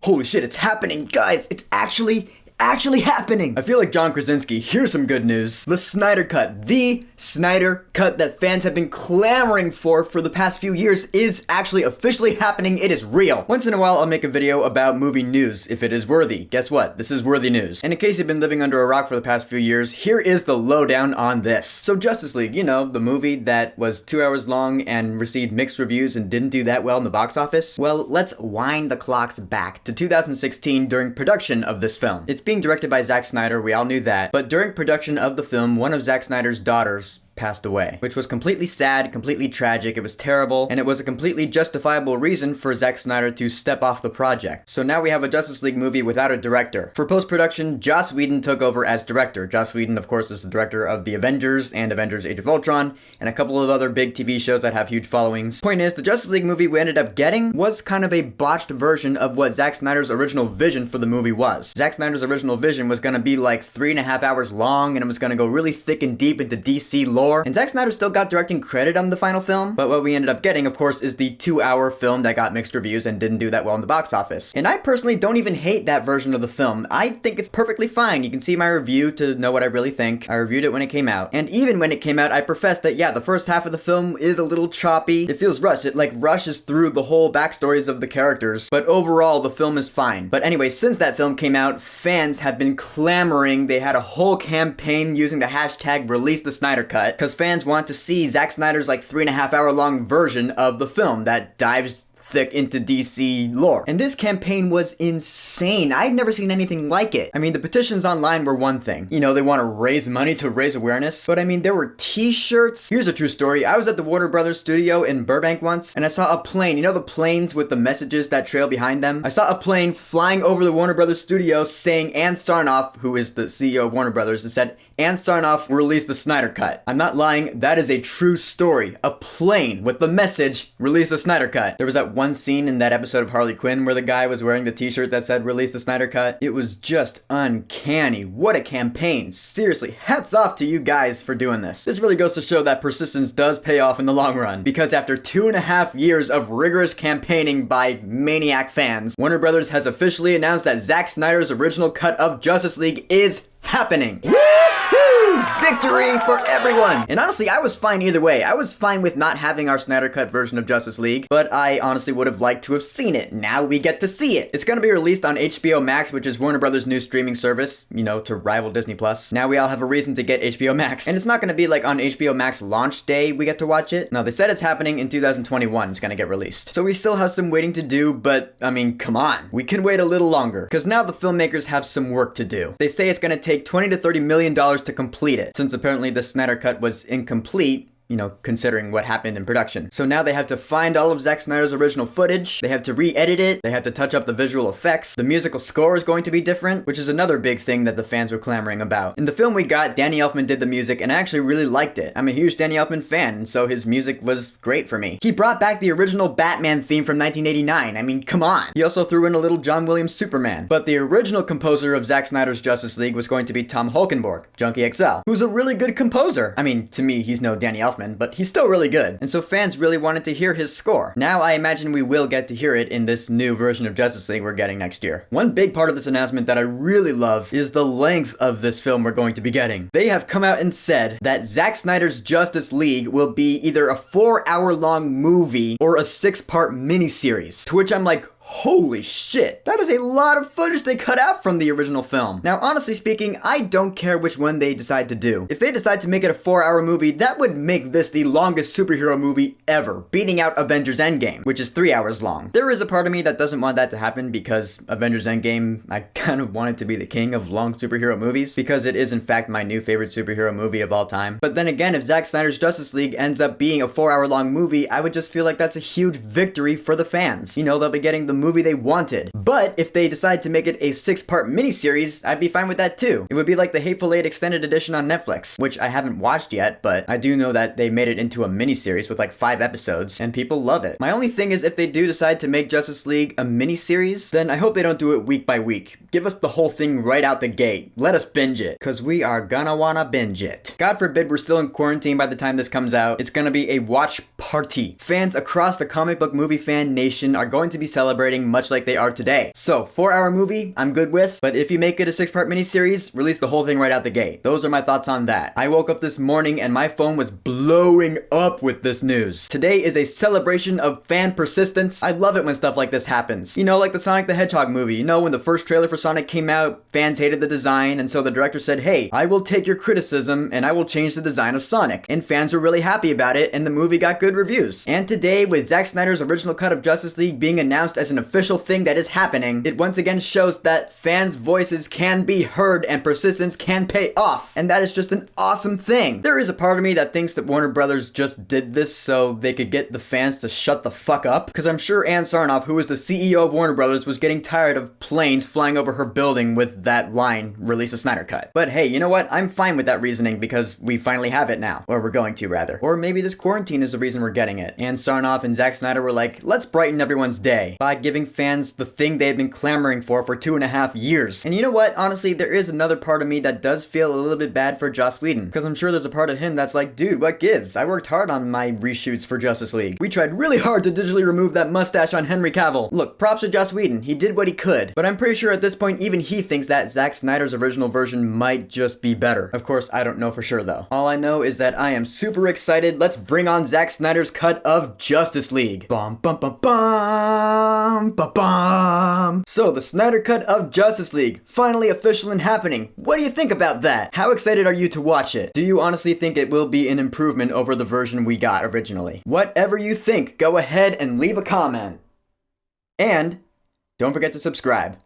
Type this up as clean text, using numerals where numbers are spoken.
Holy shit, it's happening, guys! It's actually happening! I feel like John Krasinski. Here's some good news. The Snyder Cut, that fans have been clamoring for the past few years, is actually officially happening. It is real. Once in a while, I'll make a video about movie news if it is worthy. Guess what? This is worthy news. And in case you've been living under a rock for the past few years, here is the lowdown on this. So Justice League, you know, the movie that was 2 hours long and received mixed reviews and didn't do that well in the box office. Well, let's wind the clocks back to 2016 during production of this film. It's being directed by Zack Snyder, we all knew that. But during production of the film, one of Zack Snyder's daughters passed away, which was completely sad, completely tragic. It was terrible, and it was a completely justifiable reason for Zack Snyder to step off the project. So now we have a Justice League movie without a director. For post-production, Joss Whedon took over as director. Joss Whedon, of course, is the director of The Avengers and Avengers Age of Ultron, and a couple of other big TV shows that have huge followings. Point is, the Justice League movie we ended up getting was kind of a botched version of what Zack Snyder's original vision for the movie was. Zack Snyder's original vision was gonna be like 3.5 hours long, and it was gonna go really thick and deep into DC lore. And Zack Snyder still got directing credit on the final film, but what we ended up getting, of course, is the 2-hour film that got mixed reviews and didn't do that well in the box office. And I personally don't even hate that version of the film. I think it's perfectly fine. You can see my review to know what I really think. I reviewed it when it came out. And even when it came out, I professed that, yeah, the first half of the film is a little choppy. It feels rushed. It, like, rushes through the whole backstories of the characters. But overall, the film is fine. But anyway, since that film came out, fans have been clamoring. They had a whole campaign using the hashtag Release the Snyder Cut, because fans want to see Zack Snyder's like 3.5 hour long version of the film that dives thick into DC lore. And this campaign was insane. I'd never seen anything like it. I mean, the petitions online were one thing. You know, they want to raise money to raise awareness. But I mean, there were t-shirts. Here's a true story. I was at the Warner Brothers studio in Burbank once, and I saw a plane. You know the planes with the messages that trail behind them? I saw a plane flying over the Warner Brothers studio saying Ann Sarnoff, who is the CEO of Warner Brothers, and said, Ann Sarnoff released the Snyder Cut. I'm not lying. That is a true story. A plane with the message, release the Snyder Cut. There was that one scene in that episode of Harley Quinn where the guy was wearing the t-shirt that said release the Snyder Cut. It was just uncanny. What a campaign. Seriously, hats off to you guys for doing this. This really goes to show that persistence does pay off in the long run, because after 2.5 years of rigorous campaigning by maniac fans, Warner Brothers has officially announced that Zack Snyder's original cut of Justice League is happening. Victory for everyone! And honestly, I was fine either way. I was fine with not having our Snyder Cut version of Justice League, but I honestly would have liked to have seen it. Now we get to see it. It's gonna be released on HBO Max, which is Warner Brothers' new streaming service, you know, to rival Disney+. Now we all have a reason to get HBO Max. And it's not gonna be like on HBO Max launch day we get to watch it. No, they said it's happening in 2021. It's gonna get released. So we still have some waiting to do, but I mean, come on. We can wait a little longer, because now the filmmakers have some work to do. They say it's gonna take $20 to $30 million to complete it, since apparently the Snyder Cut was incomplete, you know, considering what happened in production. So now they have to find all of Zack Snyder's original footage, they have to re-edit it, they have to touch up the visual effects, the musical score is going to be different, which is another big thing that the fans were clamoring about. In the film we got, Danny Elfman did the music, and I actually really liked it. I'm a huge Danny Elfman fan, and so his music was great for me. He brought back the original Batman theme from 1989, I mean, come on! He also threw in a little John Williams Superman. But the original composer of Zack Snyder's Justice League was going to be Tom Holkenborg, Junkie XL, who's a really good composer. I mean, to me, he's no Danny Elfman, but he's still really good. And so fans really wanted to hear his score. Now I imagine we will get to hear it in this new version of Justice League we're getting next year. One big part of this announcement that I really love is the length of this film we're going to be getting. They have come out and said that Zack Snyder's Justice League will be either a 4-hour long movie or a 6-part miniseries. To which I'm like, holy shit, that is a lot of footage they cut out from the original film. Now, honestly speaking, I don't care which one they decide to do. If they decide to make it a 4-hour movie, that would make this the longest superhero movie ever, beating out Avengers Endgame, which is 3 hours long. There is a part of me that doesn't want that to happen because Avengers Endgame, I kind of want it to be the king of long superhero movies, because it is in fact my new favorite superhero movie of all time. But then again, if Zack Snyder's Justice League ends up being a 4-hour long movie, I would just feel like that's a huge victory for the fans. You know, they'll be getting the movie they wanted. But if they decide to make it a 6-part miniseries, I'd be fine with that too. It would be like the Hateful Eight extended edition on Netflix, which I haven't watched yet, but I do know that they made it into a miniseries with like 5 episodes, and people love it. My only thing is if they do decide to make Justice League a miniseries, then I hope they don't do it week by week. Give us the whole thing right out the gate. Let us binge it, cause we are gonna wanna binge it. God forbid we're still in quarantine by the time this comes out. It's gonna be a watch party. Fans across the comic book movie fan nation are going to be celebrating celebrating much like they are today. So, 4-hour movie, I'm good with, but if you make it a 6-part miniseries, release the whole thing right out the gate. Those are my thoughts on that. I woke up this morning and my phone was blowing up with this news. Today is a celebration of fan persistence. I love it when stuff like this happens. You know, like the Sonic the Hedgehog movie. You know, when the first trailer for Sonic came out, fans hated the design, and so the director said, hey, I will take your criticism and I will change the design of Sonic. And fans were really happy about it, and the movie got good reviews. And today, with Zack Snyder's original cut of Justice League being announced as an official thing that is happening, it once again shows that fans' voices can be heard and persistence can pay off. And that is just an awesome thing. There is a part of me that thinks that Warner Brothers just did this so they could get the fans to shut the fuck up. Because I'm sure Ann Sarnoff, who is the CEO of Warner Brothers, was getting tired of planes flying over her building with that line, release a Snyder Cut. But hey, you know what? I'm fine with that reasoning because we finally have it now. Or we're going to, rather. Or maybe this quarantine is the reason we're getting it. Ann Sarnoff and Zack Snyder were like, let's brighten everyone's day by giving fans the thing they've been clamoring for 2.5 years. And you know what? Honestly, there is another part of me that does feel a little bit bad for Joss Whedon. Because I'm sure there's a part of him that's like, dude, what gives? I worked hard on my reshoots for Justice League. We tried really hard to digitally remove that mustache on Henry Cavill. Look, props to Joss Whedon. He did what he could. But I'm pretty sure at this point, even he thinks that Zack Snyder's original version might just be better. Of course, I don't know for sure though. All I know is that I am super excited. Let's bring on Zack Snyder's cut of Justice League. Bum, bum, bum, bum, bum, bum. So, the Snyder cut of Justice League, finally official and happening. What do you think about that? How excited are you to watch it? Do you honestly think it will be an improvement over the version we got originally? Whatever you think, go ahead and leave a comment. And don't forget to subscribe.